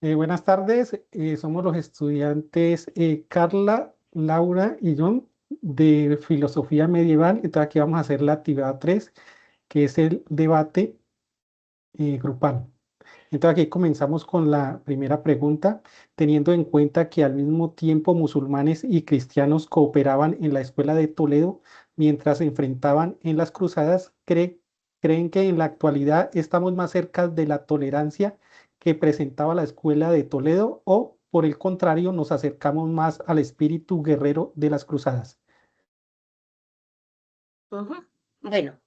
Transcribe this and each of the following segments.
Buenas tardes, somos los estudiantes Carla, Laura y John de Filosofía Medieval. Entonces aquí vamos a hacer la actividad 3, que es el debate grupal. Entonces aquí comenzamos con la primera pregunta. Teniendo en cuenta que al mismo tiempo musulmanes y cristianos cooperaban en la Escuela de Toledo mientras se enfrentaban en las cruzadas, ¿creen que en la actualidad estamos más cerca de la tolerancia que presentaba la Escuela de Toledo o por el contrario nos acercamos más al espíritu guerrero de las cruzadas? Ujú. Bueno,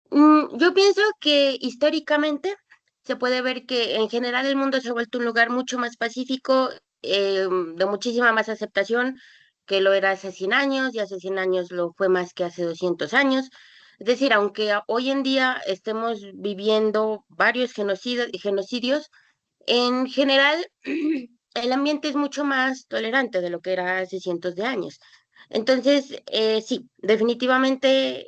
yo pienso que históricamente se puede ver que en general el mundo se ha vuelto un lugar mucho más pacífico, de muchísima más aceptación que lo era hace 100 años y hace 100 años lo fue más que hace 200 años. Es decir, aunque hoy en día estemos viviendo varios genocidios, en general el ambiente es mucho más tolerante de lo que era hace cientos de años. Entonces, sí, definitivamente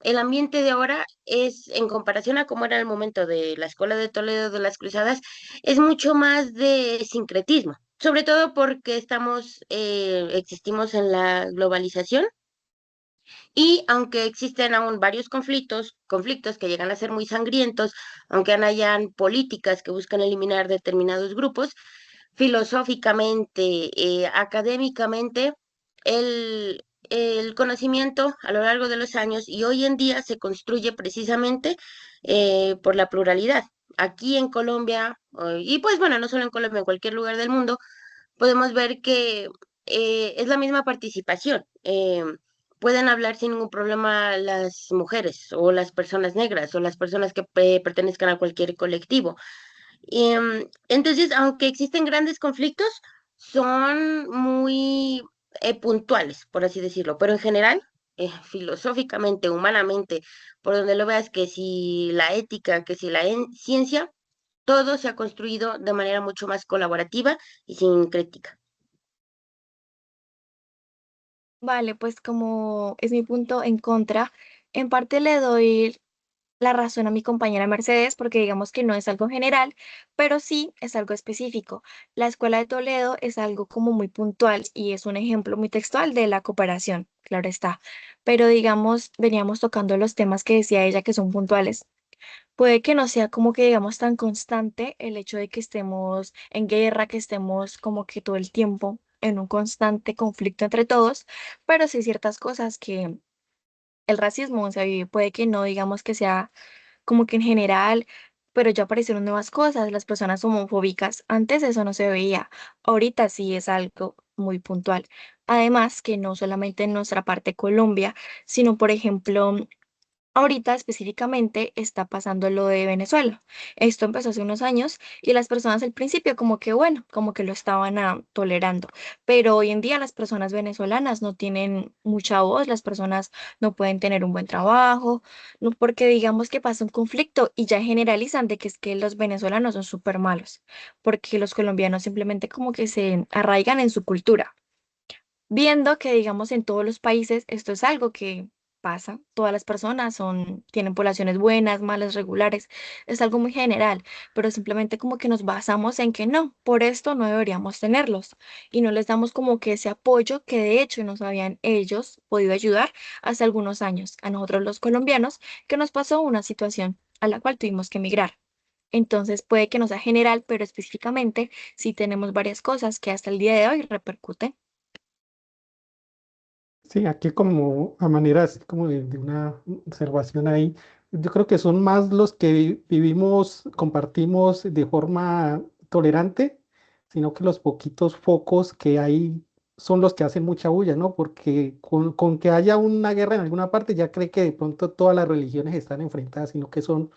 el ambiente de ahora es, en comparación a cómo era el momento de la Escuela de Toledo de las Cruzadas, es mucho más de sincretismo, sobre todo porque existimos en la globalización y aunque existen aún varios conflictos que llegan a ser muy sangrientos, aunque hayan políticas que buscan eliminar determinados grupos, filosóficamente, académicamente, el conocimiento a lo largo de los años y hoy en día se construye precisamente por la pluralidad. Aquí en Colombia, y pues bueno, no solo en Colombia, en cualquier lugar del mundo, podemos ver que es la misma participación. Pueden hablar sin ningún problema las mujeres o las personas negras o las personas que pertenezcan a cualquier colectivo. Entonces, aunque existen grandes conflictos, son muy puntuales, por así decirlo, pero en general, filosóficamente, humanamente, por donde lo veas, que si la ética, que si la ciencia, todo se ha construido de manera mucho más colaborativa y sin crítica. Vale, pues como es mi punto en contra, en parte le doy la razón a mi compañera Mercedes porque digamos que no es algo general, pero sí es algo específico. La Escuela de Toledo es algo como muy puntual y es un ejemplo muy textual de la cooperación, claro está. Pero digamos, veníamos tocando los temas que decía ella que son puntuales. Puede que no sea como que digamos tan constante el hecho de que estemos en guerra, que estemos como que todo el tiempo en un constante conflicto entre todos, pero sí ciertas cosas que el racismo se vive, puede que no digamos que sea como que en general, pero ya aparecieron nuevas cosas, las personas homofóbicas, antes eso no se veía, ahorita sí es algo muy puntual. Además que no solamente en nuestra parte Colombia, sino por ejemplo ahorita específicamente está pasando lo de Venezuela. Esto empezó hace unos años y las personas al principio como que bueno, como que lo estaban tolerando, pero hoy en día las personas venezolanas no tienen mucha voz, las personas no pueden tener un buen trabajo, no porque digamos que pasa un conflicto y ya generalizan de que es que los venezolanos son súper malos, porque los colombianos simplemente como que se arraigan en su cultura viendo que, digamos, en todos los países esto es algo que pasa, todas las personas tienen poblaciones buenas, malas, regulares, es algo muy general, pero simplemente como que nos basamos en que no, por esto no deberíamos tenerlos y no les damos como que ese apoyo que de hecho nos habían ellos podido ayudar hace algunos años, a nosotros los colombianos, que nos pasó una situación a la cual tuvimos que emigrar. Entonces puede que no sea general, pero específicamente sí tenemos varias cosas que hasta el día de hoy repercuten. Sí, aquí como a manera así como de una observación ahí, yo creo que son más los que vivimos, compartimos de forma tolerante, sino que los poquitos focos que hay son los que hacen mucha bulla, ¿no? Porque con que haya una guerra en alguna parte ya cree que de pronto todas las religiones están enfrentadas, sino que son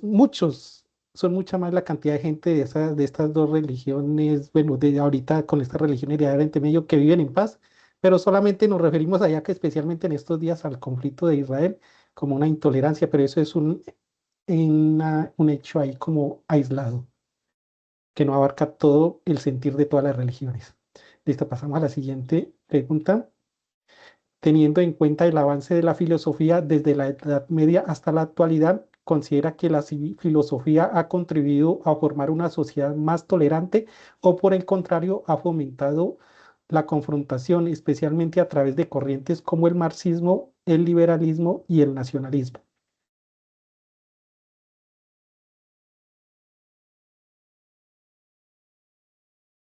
muchos, son mucha más la cantidad de gente de estas dos religiones, bueno, de ahorita con esta religión de Oriente Medio que viven en paz, pero solamente nos referimos allá que especialmente en estos días al conflicto de Israel como una intolerancia, pero eso es un hecho ahí como aislado, que no abarca todo el sentir de todas las religiones. Listo, pasamos a la siguiente pregunta. Teniendo en cuenta el avance de la filosofía desde la Edad Media hasta la actualidad, considera que la filosofía ha contribuido a formar una sociedad más tolerante o por el contrario ha fomentado la confrontación, especialmente a través de corrientes como el marxismo, el liberalismo y el nacionalismo.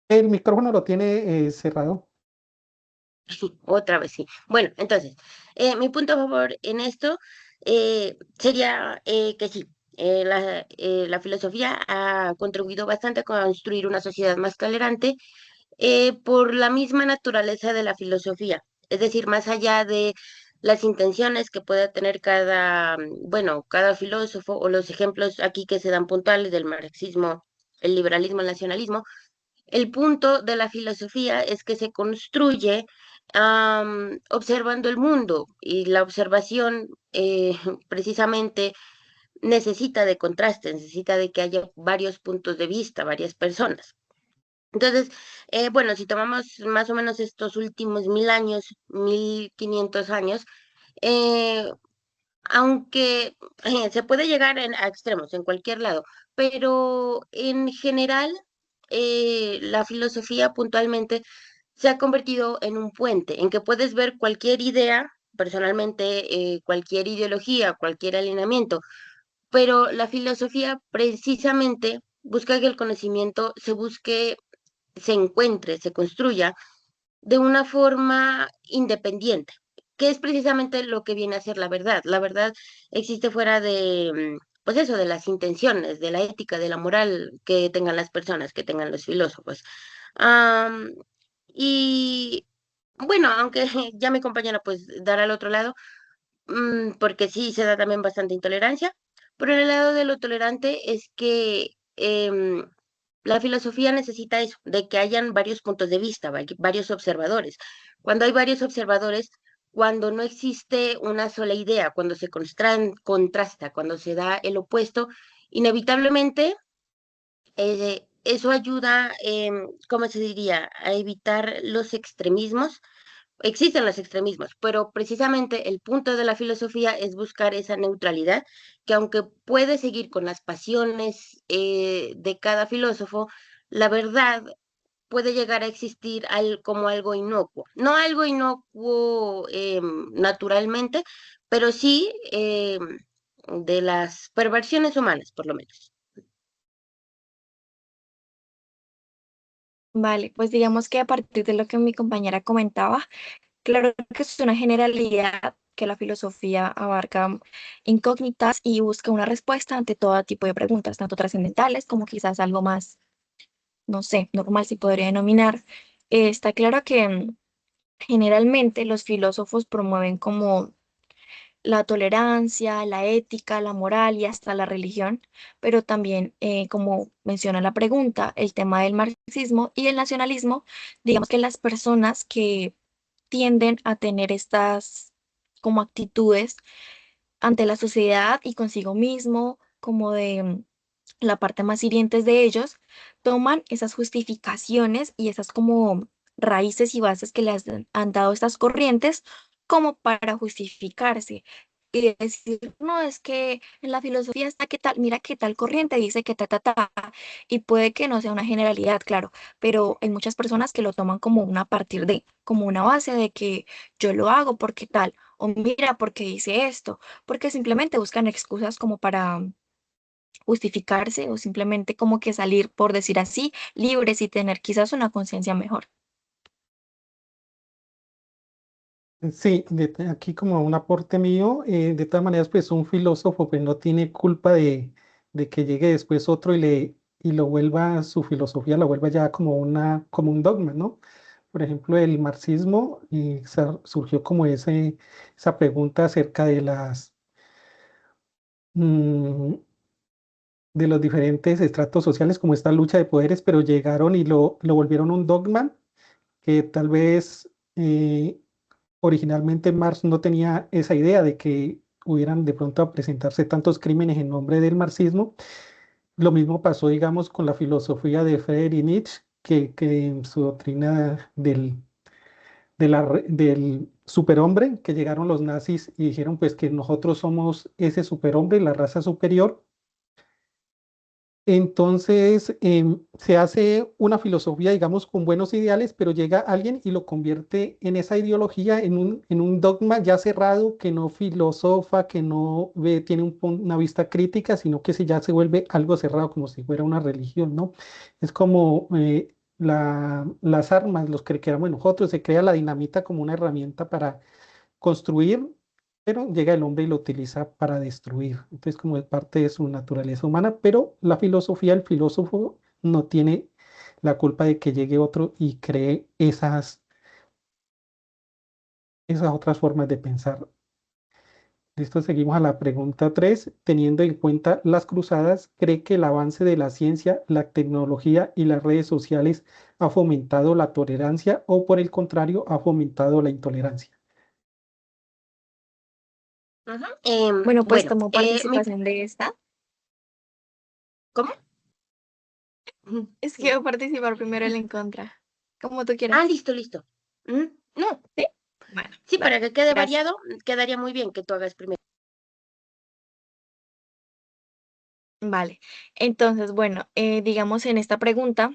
El micrófono lo tiene cerrado. Otra vez sí. Bueno, entonces, mi punto a favor en esto sería que sí, la filosofía ha contribuido bastante a construir una sociedad más tolerante por la misma naturaleza de la filosofía. Es decir, más allá de las intenciones que pueda tener bueno, cada filósofo o los ejemplos aquí que se dan puntuales del marxismo, el liberalismo, el nacionalismo, el punto de la filosofía es que se construye observando el mundo y la observación precisamente necesita de contraste, necesita de que haya varios puntos de vista, varias personas. Entonces, bueno, si tomamos más o menos estos últimos 1000 años, 1500 años, eh, aunque se puede llegar a extremos en cualquier lado, pero en general la filosofía puntualmente se ha convertido en un puente, en que puedes ver cualquier idea, personalmente cualquier ideología, cualquier alineamiento, pero la filosofía precisamente busca que el conocimiento se busque, se encuentre, se construya de una forma independiente, que es precisamente lo que viene a ser la verdad. La verdad existe fuera de, pues eso, de las intenciones, de la ética, de la moral que tengan las personas, que tengan los filósofos. Am, y bueno, aunque ya mi compañera pues dará al otro lado, porque sí se da también bastante intolerancia, pero en el lado de lo tolerante es que la filosofía necesita eso, de que hayan varios puntos de vista, varios observadores. Cuando hay varios observadores, cuando no existe una sola idea, cuando se contrasta, cuando se da el opuesto, inevitablemente eso ayuda, ¿cómo se diría?, a evitar los extremismos. Existen los extremismos, pero precisamente el punto de la filosofía es buscar esa neutralidad, que aunque puede seguir con las pasiones de cada filósofo, la verdad puede llegar a existir como algo inocuo. No algo inocuo naturalmente, pero sí de las perversiones humanas, por lo menos. Vale, pues digamos que a partir de lo que mi compañera comentaba, claro que es una generalidad que la filosofía abarca incógnitas y busca una respuesta ante todo tipo de preguntas, tanto trascendentales como quizás algo más, no sé, normal si podría denominar. Está claro que generalmente los filósofos promueven como la tolerancia, la ética, la moral y hasta la religión, pero también, como menciona la pregunta, el tema del marxismo y el nacionalismo, digamos que las personas que tienden a tener estas como actitudes ante la sociedad y consigo mismo, como de la parte más hirientes de ellos, toman esas justificaciones y esas como raíces y bases que les han dado estas corrientes como para justificarse y decir, no, es que en la filosofía está que tal, mira que tal corriente dice que y puede que no sea una generalidad, claro, pero hay muchas personas que lo toman como una a partir de, como una base de que yo lo hago porque tal, o mira porque dice esto, porque simplemente buscan excusas como para justificarse o simplemente como que salir, por decir así, libres y tener quizás una conciencia mejor. Sí, aquí como un aporte mío, de todas maneras, pues un filósofo pues no tiene culpa de que llegue después otro y lo vuelva, su filosofía lo vuelva ya como como un dogma, ¿no? Por ejemplo, el marxismo surgió como esa pregunta acerca mm, de los diferentes estratos sociales, como esta lucha de poderes, pero llegaron y lo volvieron un dogma que tal vez originalmente Marx no tenía esa idea de que hubieran de pronto a presentarse tantos crímenes en nombre del marxismo. Lo mismo pasó, digamos, con la filosofía de Friedrich Nietzsche, que en su doctrina del superhombre, que llegaron los nazis y dijeron pues que nosotros somos ese superhombre, la raza superior. Entonces se hace una filosofía, digamos, con buenos ideales, pero llega alguien y lo convierte en esa ideología, en un dogma ya cerrado, que no filosofa, que no tiene una vista crítica, sino que ya se vuelve algo cerrado, como si fuera una religión, ¿no? Es como las armas, los que creamos nosotros, se crea la dinamita como una herramienta para construir, pero llega el hombre y lo utiliza para destruir. Entonces, como es parte de su naturaleza humana, pero la filosofía, el filósofo no tiene la culpa de que llegue otro y cree esas otras formas de pensar. Listo, seguimos a la pregunta 3. Teniendo en cuenta las cruzadas, ¿cree que el avance de la ciencia, la tecnología y las redes sociales ha fomentado la tolerancia o por el contrario ha fomentado la intolerancia? Ajá. Bueno, pues Bueno, tomo participación de esta. ¿cómo? Ujú. Es que voy a participar primero en en contra, como tú Ah, quieras. listo, listo. No, ¿Sí? Bueno, sí, dale, para que quede gracias. variado, quedaría muy bien que tú hagas primero. Vale. Entonces, bueno, digamos en esta pregunta,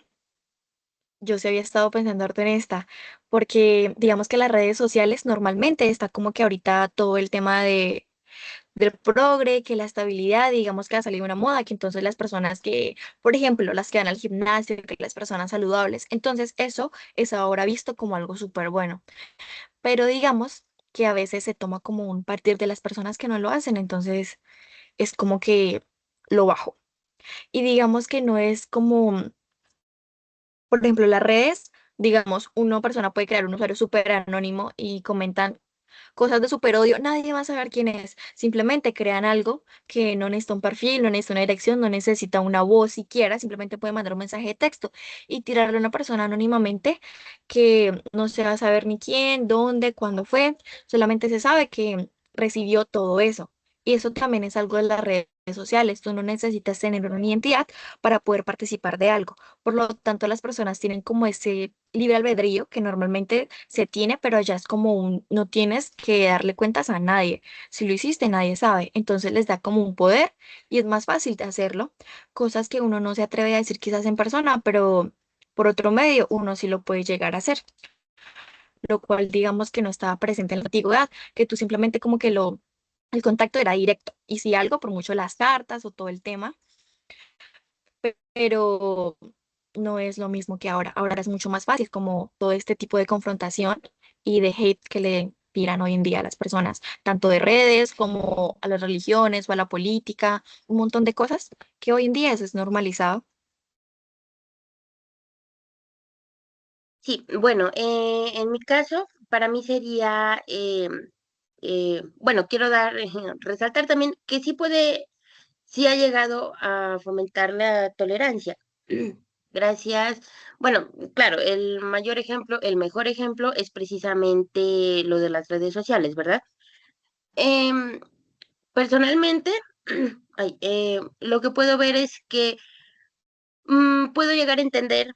yo sí había estado pensando harto en esta, porque digamos que las redes sociales normalmente está como que ahorita todo el tema del progre, que la estabilidad, digamos que ha salido una moda, que entonces las personas que, por ejemplo, las que van al gimnasio, que las personas saludables, entonces eso es ahora visto como algo súper bueno, pero digamos que a veces se toma como un partir de las personas que no lo hacen, entonces es como que lo bajo. Y digamos que no es como, por ejemplo, las redes, digamos, una persona puede crear un usuario súper anónimo y comentan cosas de super odio, nadie va a saber quién es. Simplemente crean algo que no necesita un perfil, no necesita una dirección, no necesita una voz siquiera, simplemente puede mandar un mensaje de texto y tirarle a una persona anónimamente que no se va a saber ni quién, dónde, cuándo fue, solamente se sabe que recibió todo eso. Y eso también es algo de las redes sociales. Tú no necesitas tener una identidad para poder participar de algo. Por lo tanto, las personas tienen como ese libre albedrío que normalmente se tiene, pero ya es como un, no tienes que darle cuentas a nadie. Si lo hiciste, nadie sabe. Entonces les da como un poder y es más fácil de hacerlo. Cosas que uno no se atreve a decir quizás en persona, pero por otro medio uno sí lo puede llegar a hacer, lo cual digamos que no estaba presente en la antigüedad, que tú simplemente como que el contacto era directo. Y si algo, por mucho las cartas o todo el tema, pero no es lo mismo que ahora. Ahora es mucho más fácil como todo este tipo de confrontación y de hate que le tiran hoy en día a las personas, tanto de redes como a las religiones o a la política, un montón de cosas que hoy en día eso es normalizado. Sí, bueno, en mi caso, para mí sería, bueno, quiero dar, resaltar también que sí ha llegado a fomentar la tolerancia. Gracias. Bueno, claro, el mayor ejemplo, el mejor ejemplo es precisamente lo de las redes sociales, ¿verdad? Em, Personalmente, lo que puedo ver es que puedo llegar a entender,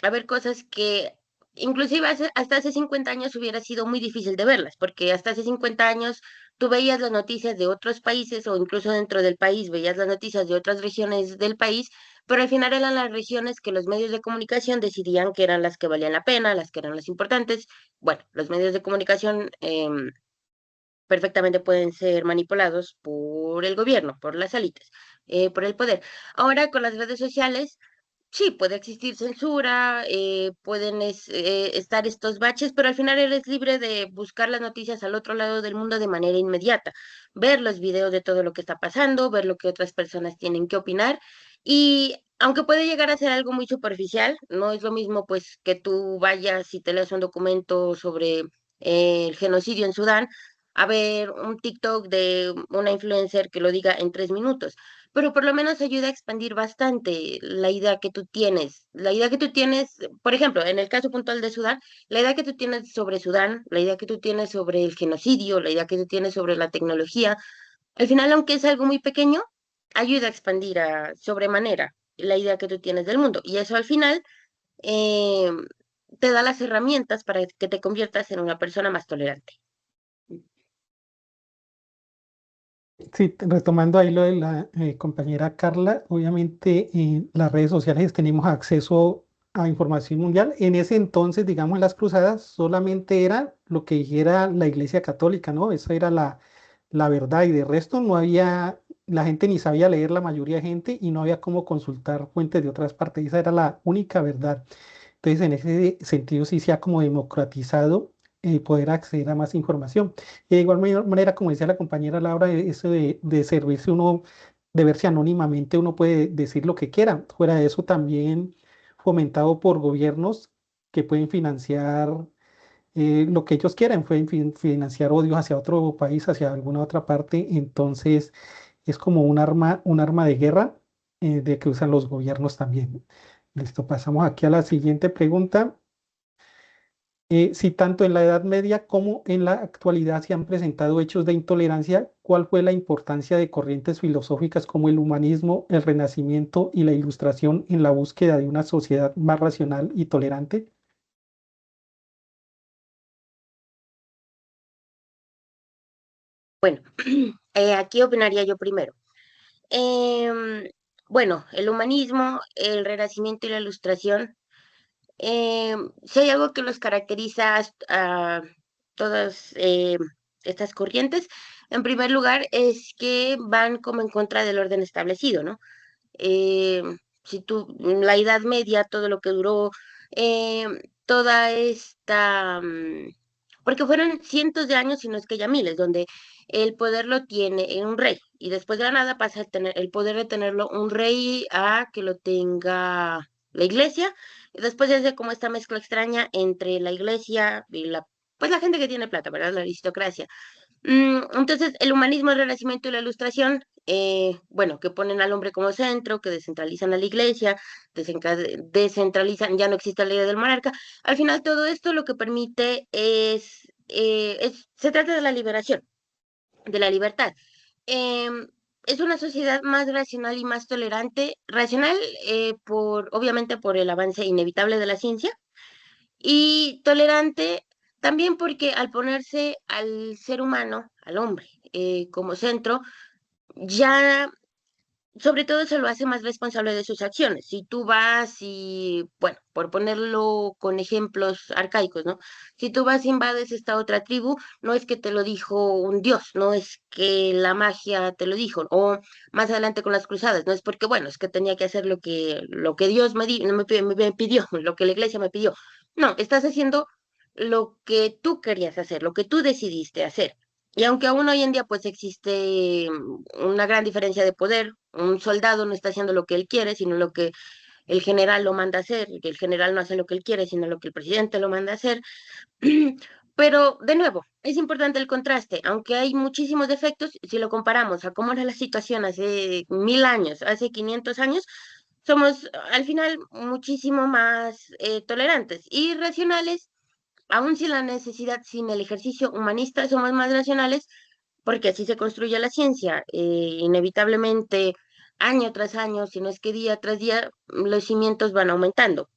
a ver cosas que inclusive hasta hace 50 años hubiera sido muy difícil de verlas, porque hasta hace 50 años tú veías las noticias de otros países o incluso dentro del país veías las noticias de otras regiones del país, pero al final eran las regiones que los medios de comunicación decidían que eran las que valían la pena, las que eran las importantes. Bueno, los medios de comunicación perfectamente pueden ser manipulados por el gobierno, por las élites, por el poder. Ahora con las redes sociales sí, puede existir censura, pueden estar estos baches, pero al final eres libre de buscar las noticias al otro lado del mundo de manera inmediata, ver los videos de todo lo que está pasando, ver lo que otras personas tienen que opinar y aunque puede llegar a ser algo muy superficial, no es lo mismo pues que tú vayas y te leas un documento sobre el genocidio en Sudán a ver un TikTok de una influencer que lo diga en 3 minutos, pero por lo menos ayuda a expandir bastante la idea que tú tienes. La idea que tú tienes, por ejemplo, en el caso puntual de Sudán, la idea que tú tienes sobre Sudán, la idea que tú tienes sobre el genocidio, la idea que tú tienes sobre la tecnología, al final, aunque es algo muy pequeño, ayuda a expandir a sobremanera la idea que tú tienes del mundo. Y eso al final eh, te da las herramientas para que te conviertas en una persona más tolerante. Sí, retomando ahí lo de la compañera Carla, obviamente en las redes sociales tenemos acceso a información mundial. En ese entonces, digamos, en las cruzadas solamente era lo que dijera la Iglesia Católica, ¿no? Esa era la verdad y de resto no había, la gente ni sabía leer la mayoría de gente y no había cómo consultar fuentes de otras partes. Esa era la única verdad. Entonces, en ese sentido, sí se ha como democratizado poder acceder a más información. Y de igual manera, como decía la compañera Laura, eso de servirse uno, de verse anónimamente, uno puede decir lo que quiera. Fuera de eso, también fomentado por gobiernos que pueden financiar lo que ellos quieran, pueden financiar odios hacia otro país, hacia alguna otra parte. Entonces, es como un arma de guerra de que usan los gobiernos también. Listo, pasamos aquí a la siguiente pregunta. Si tanto en la Edad Media como en la actualidad se han presentado hechos de intolerancia, ¿cuál fue la importancia de corrientes filosóficas como el humanismo, el Renacimiento y la Ilustración en la búsqueda de una sociedad más racional y tolerante? Bueno, aquí opinaría yo primero. Em, bueno, el humanismo, el renacimiento y la ilustración, si hay algo que los caracteriza a todas estas corrientes, en primer lugar es que van como en contra del orden establecido, ¿no? eh, si tú, la Edad Media, todo lo que duró, eh, toda esta, porque fueron cientos de años, si no es que ya miles, donde el poder lo tiene un rey y después de la nada pasa a tener el poder de tenerlo un rey a que lo tenga la iglesia y después se hace como esta mezcla extraña entre la iglesia y pues la gente que tiene plata, ¿verdad? La aristocracia. Entonces, el humanismo, el renacimiento y la ilustración, bueno, que ponen al hombre como centro, que descentralizan a la iglesia, descentralizan, ya no existe la idea del monarca. Al final, todo esto lo que permite se trata de la liberación, de la libertad. Em, es una sociedad más racional y más tolerante, racional obviamente por el avance inevitable de la ciencia, y tolerante también porque al ponerse al ser humano, al hombre, como centro, ya sobre todo se lo hace más responsable de sus acciones. Si tú vas y, bueno, por ponerlo con ejemplos arcaicos, ¿no? Si tú vas e invades esta otra tribu, no es que te lo dijo un dios, no es que la magia te lo dijo, o más adelante con las cruzadas, no es porque, bueno, es que tenía que hacer lo que Dios me pidió, lo que la iglesia me pidió. No, estás haciendo lo que tú querías hacer, lo que tú decidiste hacer. Y aunque aún hoy en día pues existe una gran diferencia de poder, un soldado no está haciendo lo que él quiere, sino lo que el general lo manda a hacer, que el general no hace lo que él quiere, sino lo que el presidente lo manda a hacer. Pero de nuevo, es importante el contraste, aunque hay muchísimos defectos, si lo comparamos a cómo era la situación hace 1000 años, hace 500 años, somos al final muchísimo más tolerantes y racionales, aún sin la necesidad, sin el ejercicio humanista, somos más racionales porque así se construye la ciencia. Inevitablemente, año tras año, si no es que día tras día, los cimientos van aumentando.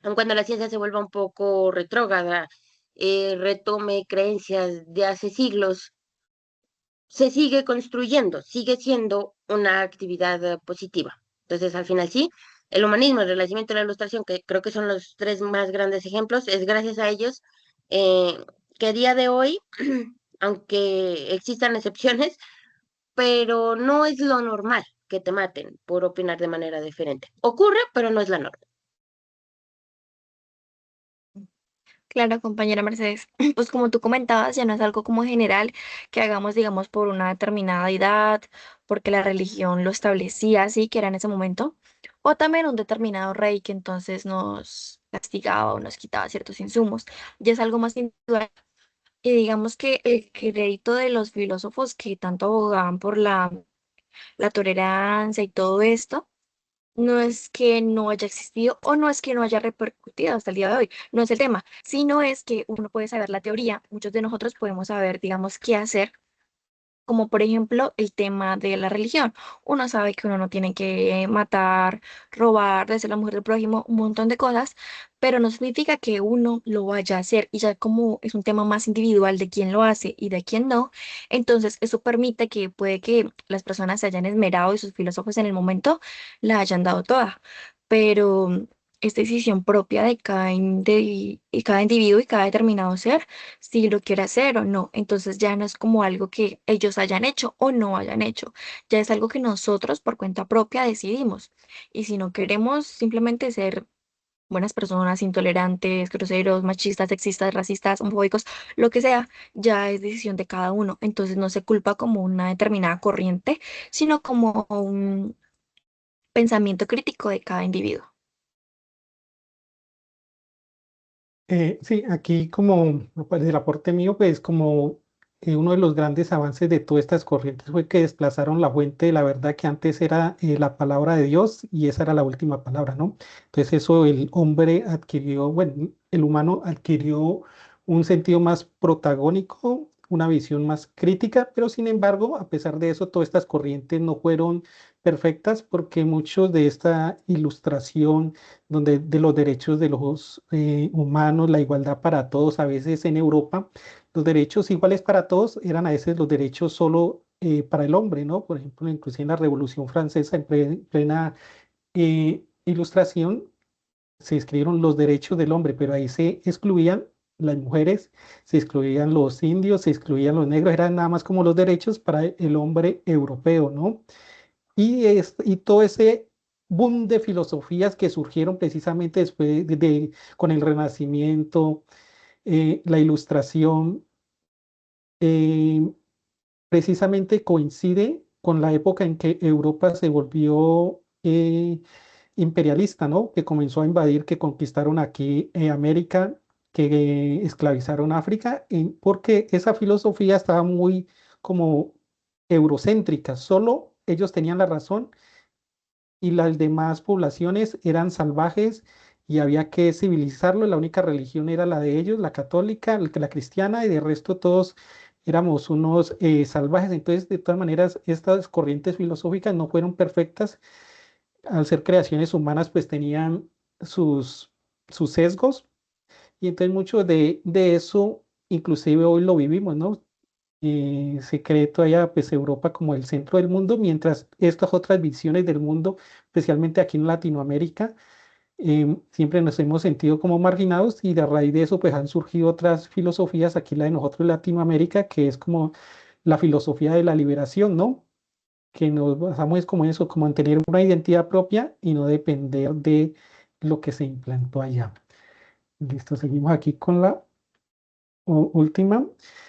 Aun cuando la ciencia se vuelva un poco retrógrada, retome creencias de hace siglos, se sigue construyendo, sigue siendo una actividad positiva. Entonces, al final sí, el humanismo, el renacimiento y la ilustración, que creo que son los tres más grandes ejemplos, es gracias a ellos eh, que a día de hoy, aunque existan excepciones, pero no es lo normal que te maten por opinar de manera diferente. Ocurre, pero no es la norma. Claro, compañera Mercedes, pues como tú comentabas, ya no es algo como general que hagamos, digamos, por una determinada edad, porque la religión lo establecía así, que era en ese momento, o también un determinado rey que entonces nos castigaba o nos quitaba ciertos insumos. Ya es algo más individual. Y digamos que el crédito de los filósofos que tanto abogaban por la tolerancia y todo esto, no es que no haya existido o no es que no haya repercutido hasta el día de hoy, no es el tema, sino es que uno puede saber la teoría, muchos de nosotros podemos saber, digamos, qué hacer como por ejemplo el tema de la religión. Uno sabe que uno no tiene que matar, robar, desde la mujer del prójimo, un montón de cosas, pero no significa que uno lo vaya a hacer. Y ya como es un tema más individual de quién lo hace y de quién no, entonces eso permite que puede que las personas se hayan esmerado y sus filósofos en el momento la hayan dado toda, pero es decisión propia de y cada individuo y cada determinado ser si lo quiere hacer o no. Entonces ya no es como algo que ellos hayan hecho o no hayan hecho, ya es algo que nosotros por cuenta propia decidimos. Y si no queremos simplemente ser buenas personas, intolerantes, groseros, machistas, sexistas, racistas, homofóbicos, lo que sea, ya es decisión de cada uno. Entonces no se culpa como una determinada corriente, sino como un pensamiento crítico de cada individuo. Sí, aquí como pues, el aporte mío, pues como uno de los grandes avances de todas estas corrientes fue que desplazaron la fuente de la verdad que antes era la palabra de Dios y esa era la última palabra, ¿no? Entonces eso el hombre adquirió, bueno, el humano adquirió un sentido más protagónico, una visión más crítica, pero sin embargo, a pesar de eso, todas estas corrientes no fueron perfectas porque muchos de esta ilustración donde de los derechos de los humanos, la igualdad para todos, a veces en Europa, los derechos iguales para todos eran a veces los derechos solo para el hombre, ¿no? Por ejemplo, inclusive en la Revolución Francesa, en plena ilustración, se escribieron los derechos del hombre, pero ahí se excluían las mujeres, se excluían los indios, se excluían los negros, eran nada más como los derechos para el hombre europeo, ¿no? Y todo ese boom de filosofías que surgieron precisamente después con el Renacimiento, la Ilustración, eh, precisamente coincide con la época en que Europa se volvió imperialista, ¿no? Que comenzó a invadir, que conquistaron aquí América, que esclavizaron África, porque esa filosofía estaba muy como eurocéntrica, solo ellos tenían la razón y las demás poblaciones eran salvajes y había que civilizarlo. La única religión era la de ellos, la católica, la cristiana, y de resto todos éramos unos salvajes. Entonces, de todas maneras, estas corrientes filosóficas no fueron perfectas. Al ser creaciones humanas, pues tenían sus sesgos. Y entonces mucho de eso, inclusive hoy lo vivimos, ¿no? Se cree todavía pues Europa como el centro del mundo, mientras estas otras visiones del mundo, especialmente aquí en Latinoamérica, siempre nos hemos sentido como marginados y de raíz de eso pues han surgido otras filosofías, aquí la de nosotros en Latinoamérica, que es como la filosofía de la liberación, ¿no? Que nos basamos es como en eso, como en tener una identidad propia y no depender de lo que se implantó allá. Listo, seguimos aquí con la última.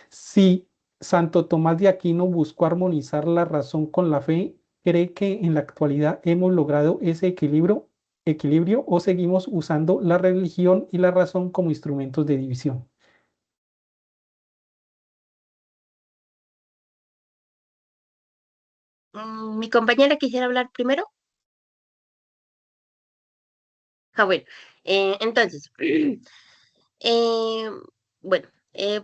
Si Santo Tomás de Aquino buscó armonizar la razón con la fe, ¿cree que en la actualidad hemos logrado ese equilibrio o seguimos usando la religión y la razón como instrumentos de división? Mi compañera quisiera hablar primero. Ah, bueno. Entonces, eh, bueno,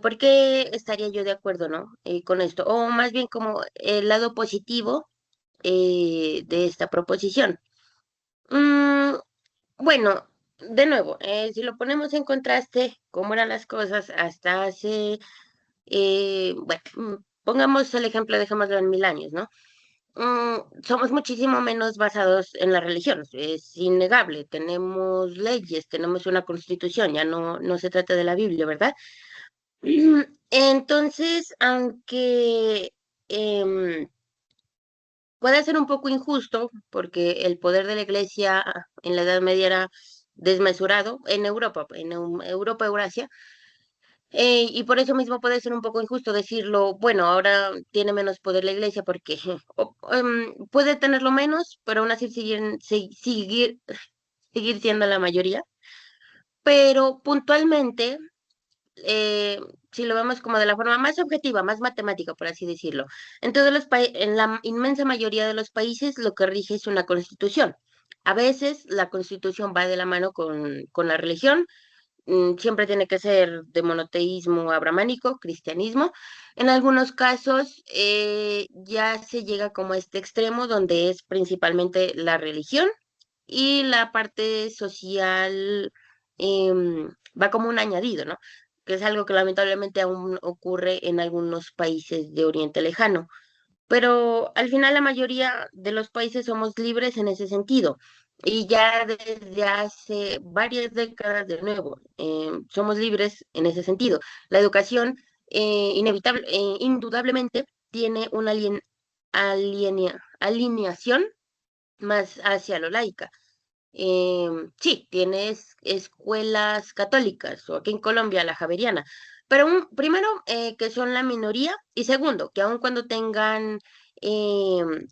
¿por qué estaría yo de acuerdo, no? Con esto, o más bien como el lado positivo de esta proposición. Mm, bueno, de nuevo, si lo ponemos en contraste, cómo eran las cosas hasta hace, bueno, pongamos el ejemplo, dejémoslo en 1000 años, ¿no? Somos muchísimo menos basados en la religión, es innegable, tenemos leyes, tenemos una constitución, ya no se trata de la Biblia, ¿verdad? Entonces, aunque em, puede ser un poco injusto, porque el poder de la iglesia en la Edad Media era desmesurado en Europa, en Europa, Eurasia, y por eso mismo puede ser un poco injusto decirlo, bueno, ahora tiene menos poder la iglesia porque puede tenerlo menos, pero aún así seguir siendo la mayoría. Pero puntualmente, eh, si lo vemos como de la forma más objetiva, más matemática, por así decirlo, en la inmensa mayoría de los países lo que rige es una constitución. A veces la constitución va de la mano con la religión, siempre tiene que ser de monoteísmo abrahámico, cristianismo. En algunos casos ya se llega como a este extremo donde es principalmente la religión y la parte social va como un añadido, ¿no? Que es algo que lamentablemente aún ocurre en algunos países de Oriente Lejano. Pero al final la mayoría de los países somos libres en ese sentido. Y ya desde hace varias décadas de nuevo, somos libres en ese sentido. La educación, indudablemente, tiene una alineación más hacia lo laica. Sí, tienes escuelas católicas, o aquí en Colombia la Javeriana, pero primero que son la minoría y segundo que aun cuando tengan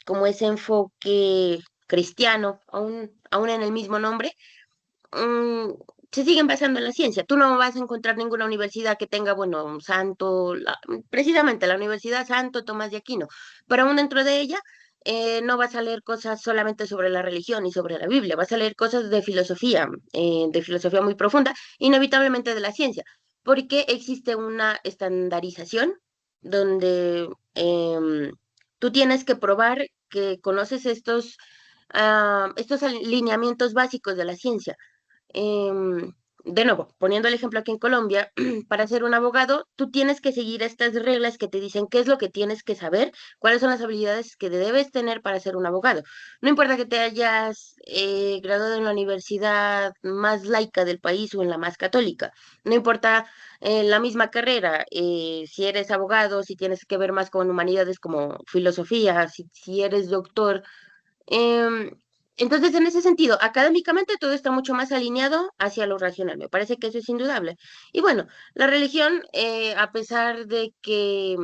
como ese enfoque cristiano, aún en el mismo nombre, mm, se siguen basando en la ciencia. Tú no vas a encontrar ninguna universidad que tenga, bueno, un santo, precisamente la Universidad Santo Tomás de Aquino, pero aún dentro de ella no vas a leer cosas solamente sobre la religión y sobre la Biblia, vas a leer cosas de filosofía muy profunda, inevitablemente de la ciencia, porque existe una estandarización donde tú tienes que probar que conoces estos alineamientos básicos de la ciencia. Em, de nuevo, poniendo el ejemplo aquí en Colombia, para ser un abogado, tú tienes que seguir estas reglas que te dicen qué es lo que tienes que saber, cuáles son las habilidades que debes tener para ser un abogado. No importa que te hayas graduado en la universidad más laica del país o en la más católica, no importa la misma carrera, si eres abogado, si tienes que ver más con humanidades como filosofía, si eres doctor. Em, entonces, en ese sentido, académicamente todo está mucho más alineado hacia lo racional. Me parece que eso es indudable. Y bueno, la religión, a pesar de que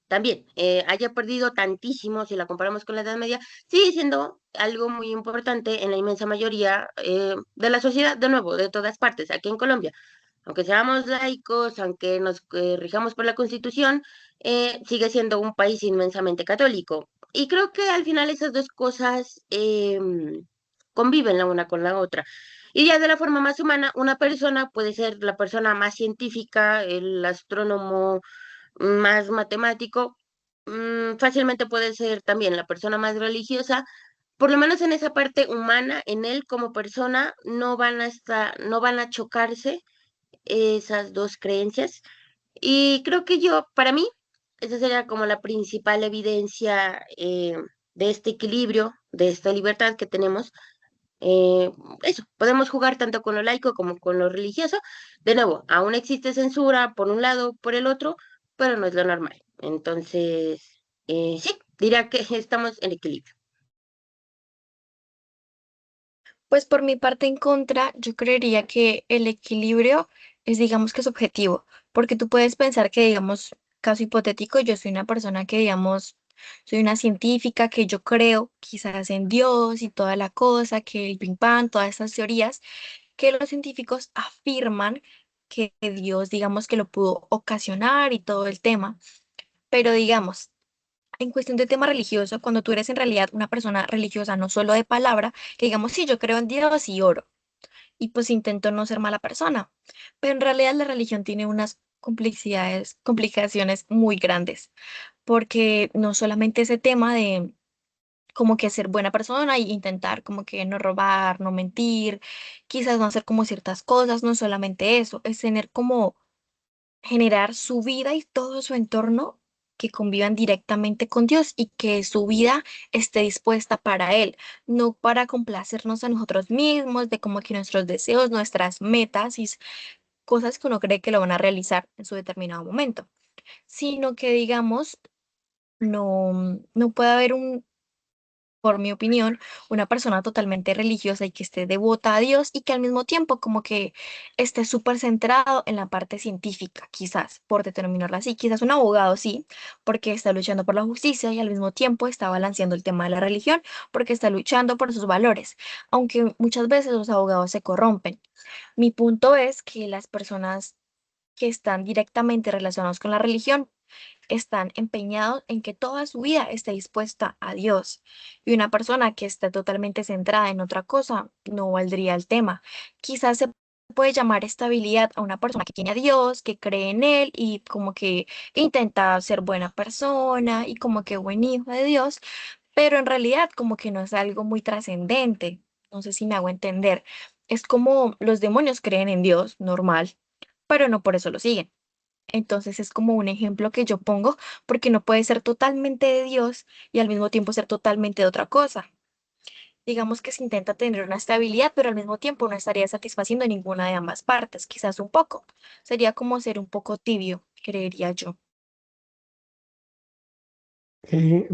también haya perdido tantísimo si la comparamos con la Edad Media, sigue siendo algo muy importante en la inmensa mayoría de la sociedad, de nuevo, de todas partes, aquí en Colombia. Aunque seamos laicos, aunque nos rijamos por la Constitución, sigue siendo un país inmensamente católico. Y creo que al final esas dos cosas conviven la una con la otra. Y ya de la forma más humana, una persona puede ser la persona más científica, el astrónomo más matemático, fácilmente puede ser también la persona más religiosa. Por lo menos en esa parte humana, en él como persona, no van a chocarse esas dos creencias. Y creo que para mí, esa sería como la principal evidencia de este equilibrio, de esta libertad que tenemos. Eh, Eso, podemos jugar tanto con lo laico como con lo religioso. De nuevo, aún existe censura por un lado, por el otro, pero no es lo normal. Entonces, sí, diría que estamos en equilibrio. Pues por mi parte en contra, yo creería que el equilibrio es, digamos que es objetivo, porque tú puedes pensar que, digamos, caso hipotético, yo soy una persona que, digamos, soy una científica, que yo creo quizás en Dios y toda la cosa, que el Big Bang, todas estas teorías, que los científicos afirman que Dios, digamos, que lo pudo ocasionar y todo el tema, pero digamos, en cuestión de tema religioso, cuando tú eres en realidad una persona religiosa, no solo de palabra, que digamos, sí, yo creo en Dios y oro, y pues intento no ser mala persona, pero en realidad la religión tiene unas complicaciones muy grandes, porque no solamente ese tema de como que ser buena persona y intentar como que no robar, no mentir, quizás no hacer como ciertas cosas, no solamente eso, es tener como generar su vida y todo su entorno que convivan directamente con Dios y que su vida esté dispuesta para Él, no para complacernos a nosotros mismos, de como que nuestros deseos, nuestras metas y cosas que uno cree que lo van a realizar en su determinado momento, sino que digamos, no puede haber por mi opinión, una persona totalmente religiosa y que esté devota a Dios y que al mismo tiempo como que esté súper centrado en la parte científica, quizás, por determinarla así, quizás un abogado sí, porque está luchando por la justicia y al mismo tiempo está balanceando el tema de la religión, porque está luchando por sus valores, aunque muchas veces los abogados se corrompen. Mi punto es que las personas que están directamente relacionados con la religión están empeñados en que toda su vida esté dispuesta a Dios. Y una persona que esté totalmente centrada en otra cosa no valdría el tema. Quizás se puede llamar estabilidad a una persona que tiene a Dios, que cree en Él y como que intenta ser buena persona y como que buen hijo de Dios, pero en realidad como que no es algo muy trascendente. No sé si me hago entender. Es como los demonios creen en Dios, normal, pero no por eso lo siguen. Entonces es como un ejemplo que yo pongo porque no puede ser totalmente de Dios y al mismo tiempo ser totalmente de otra cosa. Digamos que se intenta tener una estabilidad, pero al mismo tiempo no estaría satisfaciendo ninguna de ambas partes, quizás un poco. Sería como ser un poco tibio, creería yo.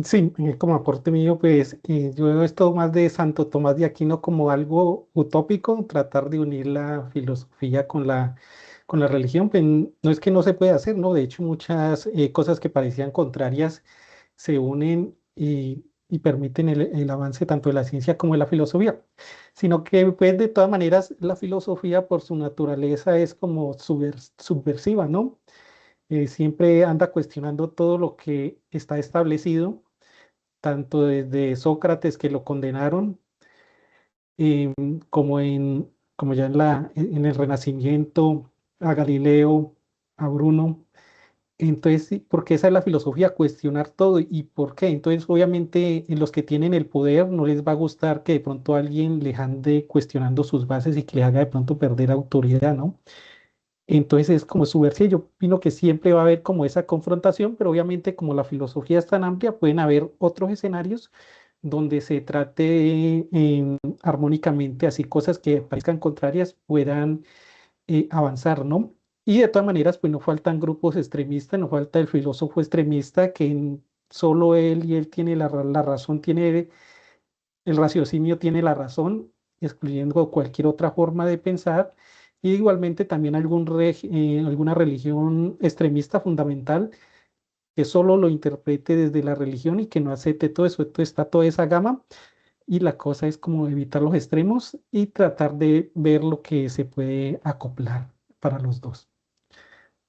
Sí, como aporte mío, pues yo veo esto más de Santo Tomás de Aquino como algo utópico, tratar de unir la filosofía con la religión, pues no es que no se pueda hacer, ¿no? De hecho, muchas cosas que parecían contrarias se unen y permiten el avance tanto de la ciencia como de la filosofía, sino que pues de todas maneras la filosofía por su naturaleza es como subversiva, ¿no? Siempre anda cuestionando todo lo que está establecido, tanto desde Sócrates que lo condenaron, como como ya en el Renacimiento, a Galileo, a Bruno. Entonces, sí, porque esa es la filosofía, cuestionar todo. ¿Y por qué? Entonces, obviamente, en los que tienen el poder no les va a gustar que de pronto alguien les ande cuestionando sus bases y que le haga de pronto perder autoridad, ¿no? Entonces es como subversivo. Yo opino que siempre va a haber como esa confrontación, pero obviamente como la filosofía es tan amplia, pueden haber otros escenarios donde se trate armónicamente, así cosas que parezcan contrarias puedan avanzar, ¿no? Y de todas maneras, pues no faltan grupos extremistas, no falta el filósofo extremista que solo él y él tiene la razón, tiene el raciocinio, tiene la razón, excluyendo cualquier otra forma de pensar. Y igualmente también alguna religión extremista fundamental que solo lo interprete desde la religión y que no acepte todo eso. Entonces está toda esa gama y la cosa es como evitar los extremos y tratar de ver lo que se puede acoplar para los dos.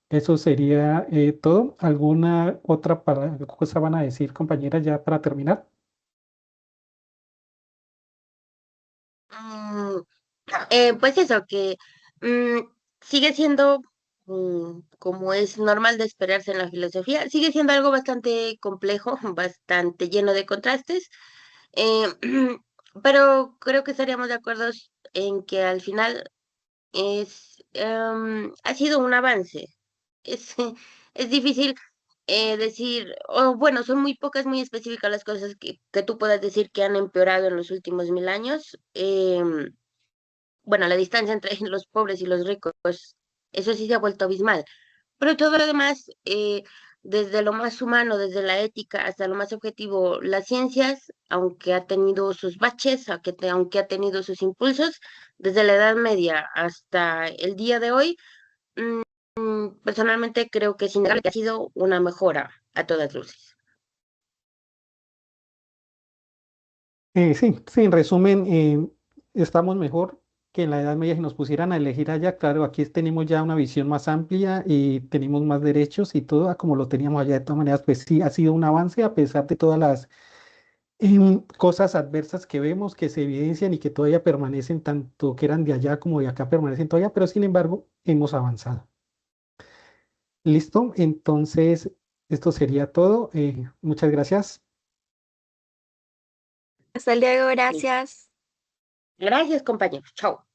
Eso sería todo. ¿Alguna otra cosa van a decir, compañeras, ya para terminar? Mm, pues eso, que mm, sigue siendo, como es normal de esperarse en la filosofía, sigue siendo algo bastante complejo, bastante lleno de contrastes, eh, pero creo que estaríamos de acuerdo en que al final ha sido un avance. Es, es difícil decir, o bueno, son muy pocas, muy específicas las cosas que tú puedas decir que han empeorado en los últimos 1000 años. Bueno, la distancia entre los pobres y los ricos, pues eso sí se ha vuelto abismal. Pero todo lo demás, desde lo más humano, desde la ética hasta lo más objetivo, las ciencias, aunque ha tenido sus baches, aunque ha tenido sus impulsos, desde la Edad Media hasta el día de hoy, personalmente creo que sin duda ha sido una mejora a todas luces. Sí, en resumen, estamos mejor que en la Edad Media si nos pusieran a elegir allá. Claro, aquí tenemos ya una visión más amplia y tenemos más derechos y todo como lo teníamos allá. De todas maneras, pues sí, ha sido un avance a pesar de todas las cosas adversas que vemos, que se evidencian y que todavía permanecen, tanto que eran de allá como de acá permanecen todavía, pero sin embargo, hemos avanzado. ¿Listo? Entonces, esto sería todo. Muchas gracias. Hasta luego, Sí. gracias. Gracias, compañeros. Chao.